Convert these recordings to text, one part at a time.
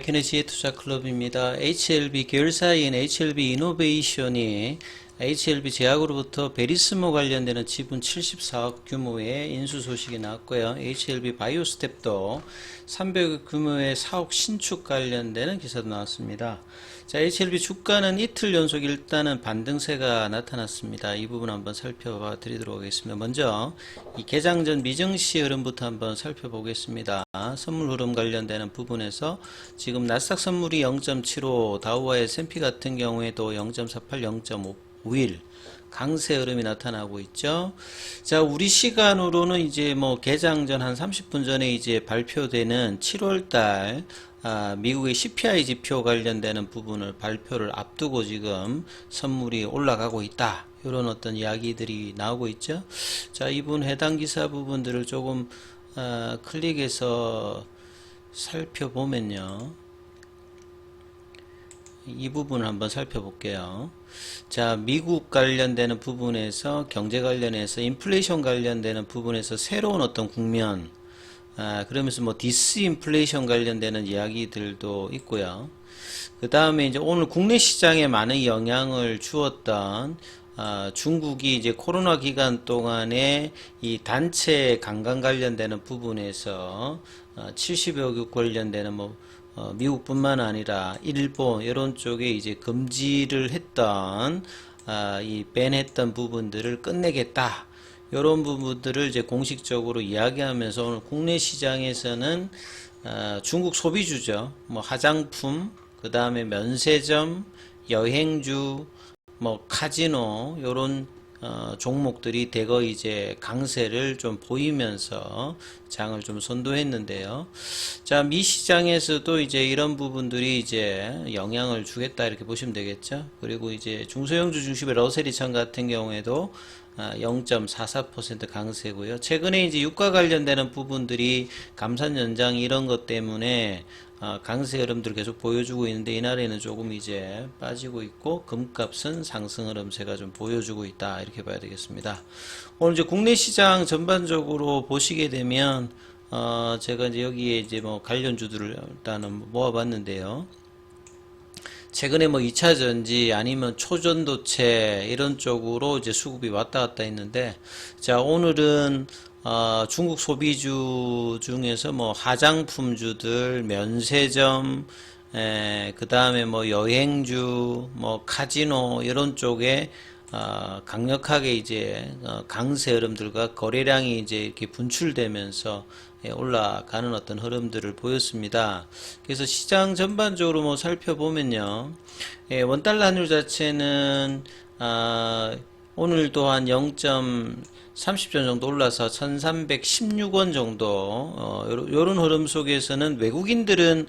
케네지의 투자클럽입니다. HLB 계열사인 HLB 이노베이션이 HLB 제약으로부터 베리스모 관련되는 지분 74억 규모의 인수 소식이 나왔고요. HLB 바이오스텝도 300억 규모의 사옥 신축 관련되는 기사도 나왔습니다. 자, HLB 주가는 이틀 연속 일단은 반등세가 나타났습니다. 이 부분 한번 살펴봐 드리도록 하겠습니다. 먼저 이 개장 전 미증시 흐름부터 한번 살펴보겠습니다. 선물 흐름 관련되는 부분에서 지금 나스닥 선물이 0.75, 다우와 S&P 같은 경우에도 0.48, 0.51 강세 흐름이 나타나고 있죠. 자, 우리 시간으로는 이제 뭐 개장 전 한 30분 전에 이제 발표되는 7월달 미국의 CPI 지표 관련되는 부분을 발표를 앞두고 지금 선물이 올라가고 있다. 이런 어떤 이야기들이 나오고 있죠. 자, 이분 해당 기사 부분들을 조금 클릭해서 살펴보면요. 이 부분을 한번 살펴볼게요. 자, 미국 관련되는 부분에서 경제 관련해서 인플레이션 관련되는 부분에서 새로운 어떤 국면, 그러면서 뭐 디스인플레이션 관련되는 이야기들도 있고요. 그 다음에 이제 오늘 국내 시장에 많은 영향을 주었던 중국이 이제 코로나 기간 동안에 이 단체 관광 관련되는 부분에서 70여 국 관련되는 뭐 미국뿐만 아니라 일본 이런 쪽에 이제 금지를 했던 이 밴했던 부분들을 끝내겠다. 이런 부분들을 이제 공식적으로 이야기하면서 오늘 국내 시장에서는 중국 소비주죠. 뭐 화장품, 그 다음에 면세점, 여행주, 뭐 카지노 이런 종목들이 대거 이제 강세를 좀 보이면서 장을 좀 선도했는데요. 자, 미 시장에서도 이제 이런 부분들이 이제 영향을 주겠다 이렇게 보시면 되겠죠. 그리고 이제 중소형주 중심의 러셀 2000 같은 경우에도 0.44% 강세고요. 최근에 이제 유가 관련되는 부분들이 감산 연장 이런 것 때문에 강세 흐름들을 계속 보여주고 있는데 이날에는 조금 이제 빠지고 있고 금값은 상승 흐름세가 좀 보여주고 있다 이렇게 봐야 되겠습니다. 오늘 이제 국내 시장 전반적으로 보시게 되면 제가 이제 여기에 이제 뭐 관련주들을 일단은 모아봤는데요. 최근에 뭐 2차 전지 아니면 초전도체 이런 쪽으로 이제 수급이 왔다 갔다 했는데, 자, 오늘은 중국 소비주 중에서 뭐 화장품주들, 면세점, 그 다음에 뭐 여행주, 뭐 카지노 이런 쪽에 강력하게 이제 강세 흐름들과 거래량이 이제 이렇게 분출되면서 올라가는 어떤 흐름들을 보였습니다. 그래서 시장 전반적으로 뭐 살펴보면요, 원달러 환율 자체는 오늘도 한 0.30전 정도 올라서 1316원 정도 요런 흐름 속에서는 외국인들은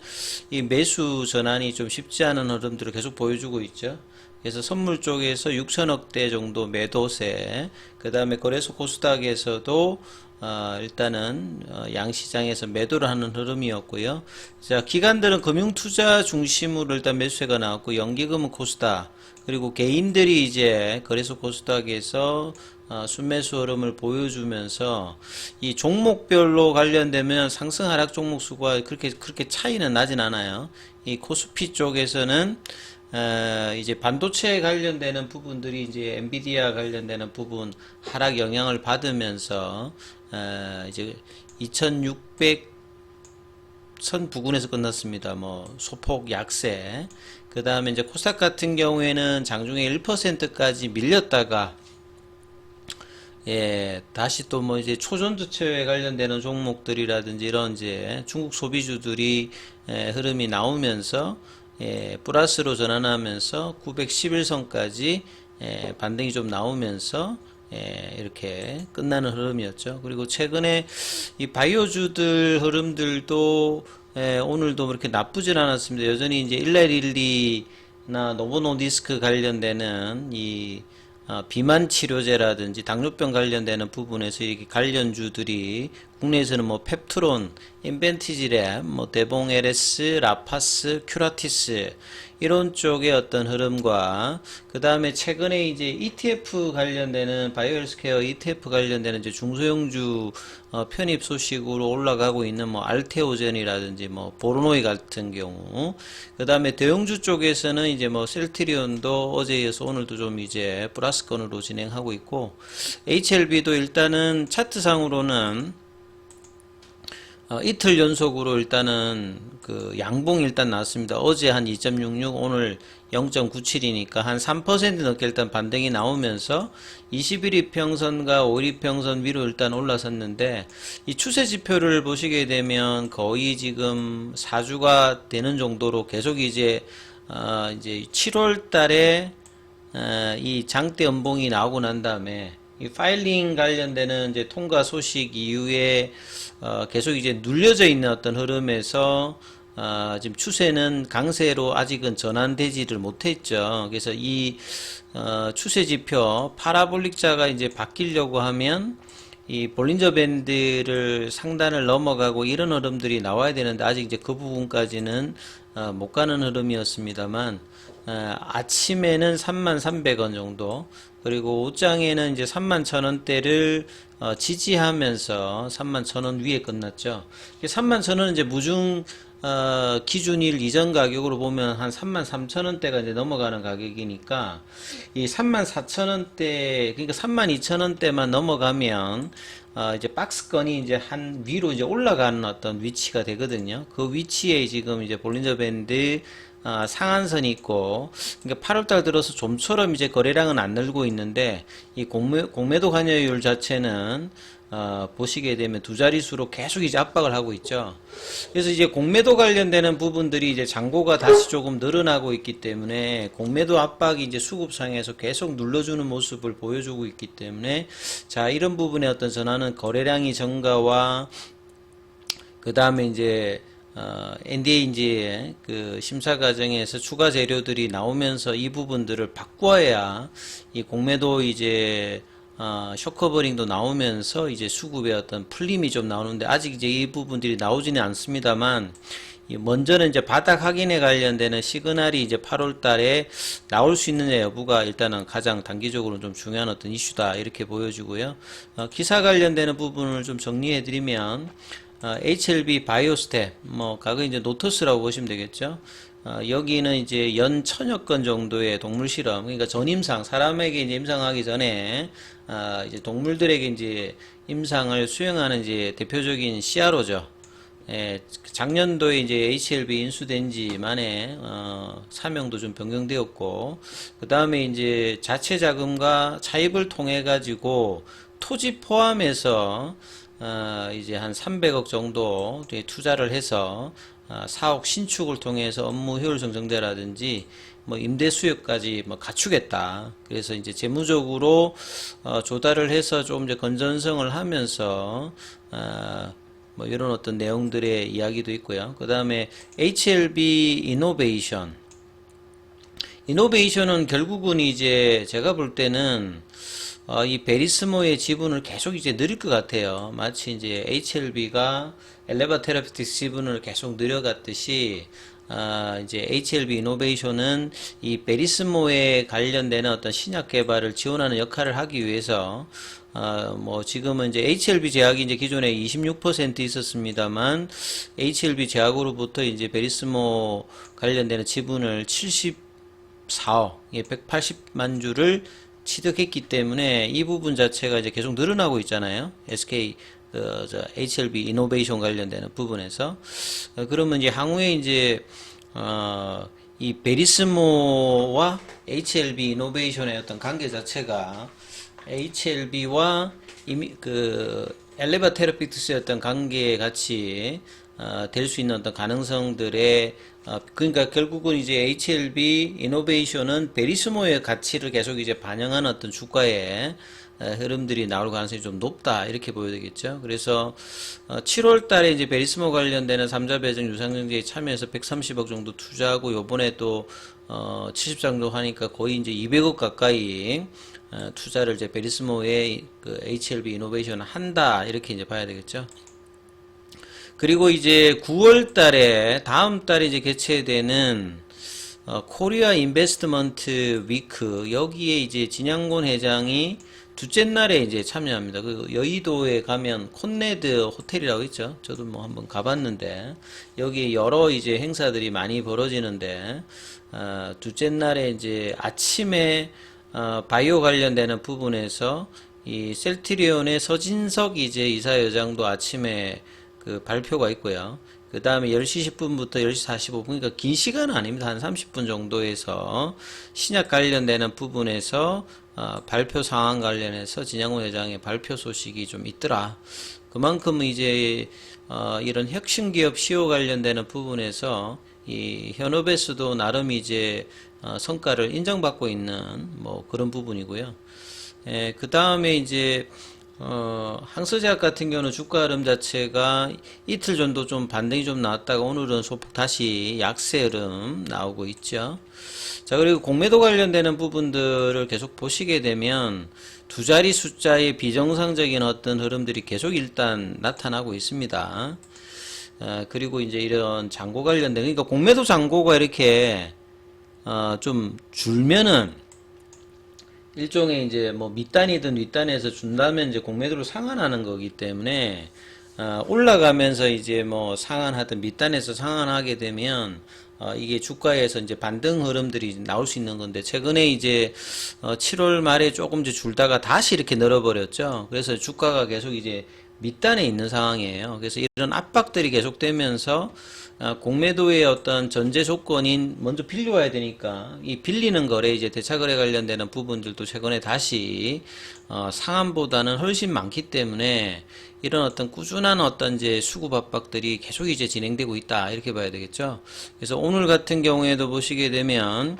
이 매수 전환이 좀 쉽지 않은 흐름들을 계속 보여주고 있죠. 그래서 선물 쪽에서 6천억대 정도 매도세, 그 다음에 거래소 코스닥에서도 일단은 양시장에서 매도를 하는 흐름이었고요. 자, 기관들은 금융투자 중심으로 일단 매수세가 나왔고, 연기금은 코스닥, 그리고 개인들이 이제 거래소 코스닥에서 순매수 흐름을 보여주면서 이 종목별로 관련되면 상승 하락 종목 수가 그렇게 차이는 나진 않아요. 이 코스피 쪽에서는 이제 반도체 관련되는 부분들이 이제 엔비디아 관련되는 부분 하락 영향을 받으면서 이제 2600 선 부근에서 끝났습니다. 뭐 소폭 약세. 그 다음에 이제 코스닥 같은 경우에는 장중에 1%까지 밀렸다가 다시 또 뭐 이제 초전도체에 관련되는 종목들이라든지 이런 이제 중국 소비주들이 흐름이 나오면서 플러스로 전환하면서 911선까지 반등이 좀 나오면서 이렇게 끝나는 흐름이었죠. 그리고 최근에 이 바이오주들 흐름들도 오늘도 그렇게 나쁘진 않았습니다. 여전히 이제 1112나 노보노디스크 관련되는 이 비만 치료제라든지 당뇨병 관련되는 부분에서 이렇게 관련주들이 국내에서는 뭐 펩트론, 인벤티지랩, 뭐 대봉 LS, 라파스, 큐라티스 이런 쪽의 어떤 흐름과 그 다음에 최근에 이제 ETF 관련되는 바이오헬스케어 ETF 관련되는 이제 중소형주 편입 소식으로 올라가고 있는 뭐 알테오젠이라든지 뭐 보르노이 같은 경우 그 다음에 대형주 쪽에서는 이제 뭐 셀트리온도 어제에 이어서 오늘도 좀 이제 플러스권으로 진행하고 있고 HLB도 일단은 차트상으로는 이틀 연속으로 일단은 그 양봉 일단 나왔습니다. 어제 한 2.66, 오늘 0.97이니까 한 3% 넘게 일단 반등이 나오면서 21일 평선과 5일 평선 위로 일단 올라섰는데 이 추세 지표를 보시게 되면 거의 지금 4주가 되는 정도로 계속 이제 7월 달에 이 장대 연봉이 나오고 난 다음에 이 파일링 관련되는 이제 통과 소식 이후에 계속 이제 눌려져 있는 어떤 흐름에서 지금 추세는 강세로 아직은 전환되지를 못했죠. 그래서 이 추세 지표 파라볼릭자가 이제 바뀌려고 하면 이 볼린저 밴드를 상단을 넘어가고 이런 흐름들이 나와야 되는데 아직 이제 그 부분까지는 못 가는 흐름이었습니다만 아침에는 33,300원 정도 그리고 오장에는 이제 31,000원대를 지지하면서 31,000원 위에 끝났죠. 31,000원은 이제 무중 기준일 이전 가격으로 보면 한 33,000원대가 이제 넘어가는 가격이니까 이 34,000원대 그러니까 32,000원대만 넘어가면 이제 박스권이 이제 한 위로 이제 올라가는 어떤 위치가 되거든요. 그 위치에 지금 이제 볼린저 밴드 상한선이 있고, 그러니까 8월달 들어서 좀처럼 이제 거래량은 안 늘고 있는데, 이 공매도 관여율 자체는, 보시게 되면 두 자릿수로 계속 이제 압박을 하고 있죠. 그래서 이제 공매도 관련되는 부분들이 이제 잔고가 다시 조금 늘어나고 있기 때문에, 공매도 압박이 이제 수급상에서 계속 눌러주는 모습을 보여주고 있기 때문에, 자, 이런 부분의 어떤 전환은 거래량이 증가와, 그 다음에 이제, NDA 이제 그 심사 과정에서 추가 재료들이 나오면서 이 부분들을 바꿔야 이 공매도 이제 쇼커버링도 나오면서 이제 수급의 어떤 풀림이 좀 나오는데 아직 이제 이 부분들이 나오지는 않습니다만 먼저는 이제 바닥 확인에 관련되는 시그널이 이제 8월 달에 나올 수 있느냐 여부가 일단은 가장 단기적으로 좀 중요한 어떤 이슈다 이렇게 보여지고요. 기사 관련되는 부분을 좀 정리해 드리면 HLB 바이오스텝, 뭐, 과거 이제 노터스라고 보시면 되겠죠. 여기는 이제 연 1000여 건 정도의 동물 실험, 그러니까 전임상, 사람에게 이제 임상하기 전에, 이제 동물들에게 이제 임상을 수행하는 이제 대표적인 CRO죠. 예, 작년도에 이제 HLB 인수된 지 만에, 사명도 좀 변경되었고, 그 다음에 이제 자체 자금과 차입을 통해 가지고 토지 포함해서 이제 한 300억 정도 투자를 해서 사옥 신축을 통해서 업무 효율성 증대라든지 뭐 임대 수요까지 뭐 갖추겠다. 그래서 이제 재무적으로 조달을 해서 좀 이제 건전성을 하면서 뭐 이런 어떤 내용들의 이야기도 있고요. 그 다음에 HLB 이노베이션은 결국은 이제 제가 볼 때는 이 베리스모의 지분을 계속 이제 늘릴 것 같아요. 마치 이제 HLB가 엘레바 테라피틱스 지분을 계속 늘려갔듯이, 이제 HLB 이노베이션은 이 베리스모에 관련되는 어떤 신약 개발을 지원하는 역할을 하기 위해서, 뭐 지금은 이제 HLB 제약이 이제 기존에 26% 있었습니다만, HLB 제약으로부터 이제 베리스모 관련되는 지분을 74억, 180만 주를 취득했기 때문에 이 부분 자체가 이제 계속 늘어나고 있잖아요. SK HLB 이노베이션 관련되는 부분에서 그러면 이제 향후에 이제 이 베리스모와 HLB 이노베이션의 어떤 관계 자체가 HLB와 그 엘레바 테라피틱스의 어떤 관계 같이 될 수 있는 어떤 가능성들의 그러니까 결국은 이제 HLB 이노베이션은 베리스모의 가치를 계속 이제 반영하는 어떤 주가의 흐름들이 나올 가능성이 좀 높다 이렇게 보여야 되겠죠. 그래서 7월 달에 이제 베리스모 관련되는 3자 배정 유상증자에 참여해서 130억 정도 투자하고 요번에 또 70 정도 하니까 거의 이제 200억 가까이 투자를 이제 베리스모의 그 HLB 이노베이션 한다 이렇게 이제 봐야 되겠죠. 그리고 이제 9월 달에, 다음 달에 이제 개최되는, 코리아 인베스트먼트 위크, 여기에 이제 진양곤 회장이 둘째 날에 이제 참여합니다. 그 여의도에 가면 콘네드 호텔이라고 있죠. 저도 뭐 한번 가봤는데, 여기 여러 이제 행사들이 많이 벌어지는데, 둘째 날에 이제 아침에, 바이오 관련되는 부분에서 이 셀트리온의 서진석 이제 이사회장도 아침에 그 발표가 있고요. 그 다음에 10시 10분부터 10시 45분, 그러니까 긴 시간은 아닙니다. 한 30분 정도에서 신약 관련되는 부분에서 발표 상황 관련해서 진양훈 회장의 발표 소식이 좀 있더라. 그만큼 이제 이런 혁신기업 시효 관련되는 부분에서 이 현업에서도 나름 이제 성과를 인정받고 있는 뭐 그런 부분이고요. 그 다음에 이제 항서제약 같은 경우는 주가 흐름 자체가 이틀 정도 좀 반등이 좀 나왔다가 오늘은 소폭 다시 약세 흐름 나오고 있죠. 자, 그리고 공매도 관련되는 부분들을 계속 보시게 되면 두 자리 숫자의 비정상적인 어떤 흐름들이 계속 일단 나타나고 있습니다. 그리고 이제 이런 잔고 관련된, 그러니까 공매도 잔고가 이렇게 좀 줄면은 일종의 이제 뭐 밑단이든 윗단에서 준다면 이제 공매도를 상환하는 거기 때문에 올라가면서 이제 뭐 상환하든 밑단에서 상환하게 되면 이게 주가에서 이제 반등 흐름들이 나올 수 있는 건데, 최근에 이제 7월 말에 조금 이제 줄다가 다시 이렇게 늘어버렸죠. 그래서 주가가 계속 이제 밑단에 있는 상황이에요. 그래서 이런 압박들이 계속되면서 공매도의 어떤 전제 조건인 먼저 빌려와야 되니까 이 빌리는 거래, 이제 대차거래 관련되는 부분들도 최근에 다시 상한보다는 훨씬 많기 때문에 이런 어떤 꾸준한 어떤 이제 수급 압박들이 계속 이제 진행되고 있다, 이렇게 봐야 되겠죠. 그래서 오늘 같은 경우에도 보시게 되면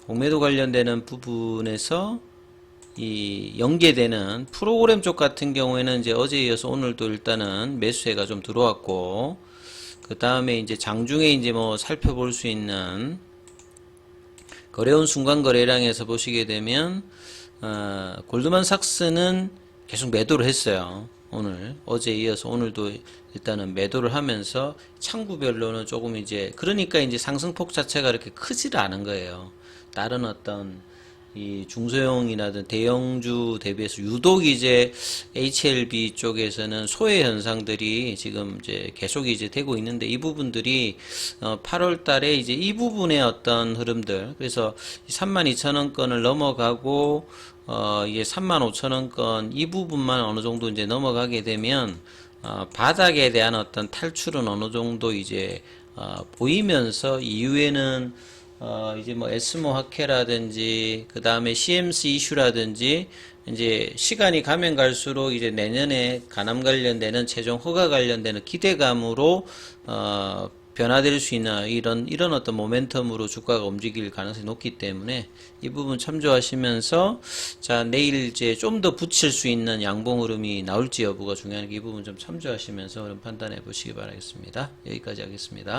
공매도 관련되는 부분에서 이 연계되는 프로그램 쪽 같은 경우에는 이제 어제에 이어서 오늘도 일단은 매수세가 좀 들어왔고, 그 다음에 이제 장중에 이제 뭐 살펴볼 수 있는 거래원 순간 거래량에서 보시게 되면 골드만삭스는 계속 매도를 했어요. 오늘 어제에 이어서 오늘도 일단은 매도를 하면서 창구별로는 조금 이제, 그러니까 이제 상승폭 자체가 이렇게 크지를 않은 거예요. 다른 어떤 이 중소형이라든 대형주 대비해서 유독 이제 HLB 쪽에서는 소외 현상들이 지금 이제 계속 이제 되고 있는데, 이 부분들이 8월 달에 이제 이 부분의 어떤 흐름들, 그래서 32,000원권을 넘어가고 이게 35,000원권 이 부분만 어느 정도 이제 넘어가게 되면 바닥에 대한 어떤 탈출은 어느 정도 이제 보이면서, 이후에는 이제 뭐 에스모 학회라든지 그 다음에 CMC 이슈라든지 이제 시간이 가면 갈수록 이제 내년에 간암 관련되는 최종 허가 관련되는 기대감으로 변화될 수 있는 이런 어떤 모멘텀으로 주가가 움직일 가능성이 높기 때문에 이 부분 참조하시면서, 자, 내일 이제 좀 더 붙일 수 있는 양봉 흐름이 나올지 여부가 중요하니까 이 부분 좀 참조하시면서 흐름 판단해 보시기 바라겠습니다. 여기까지 하겠습니다.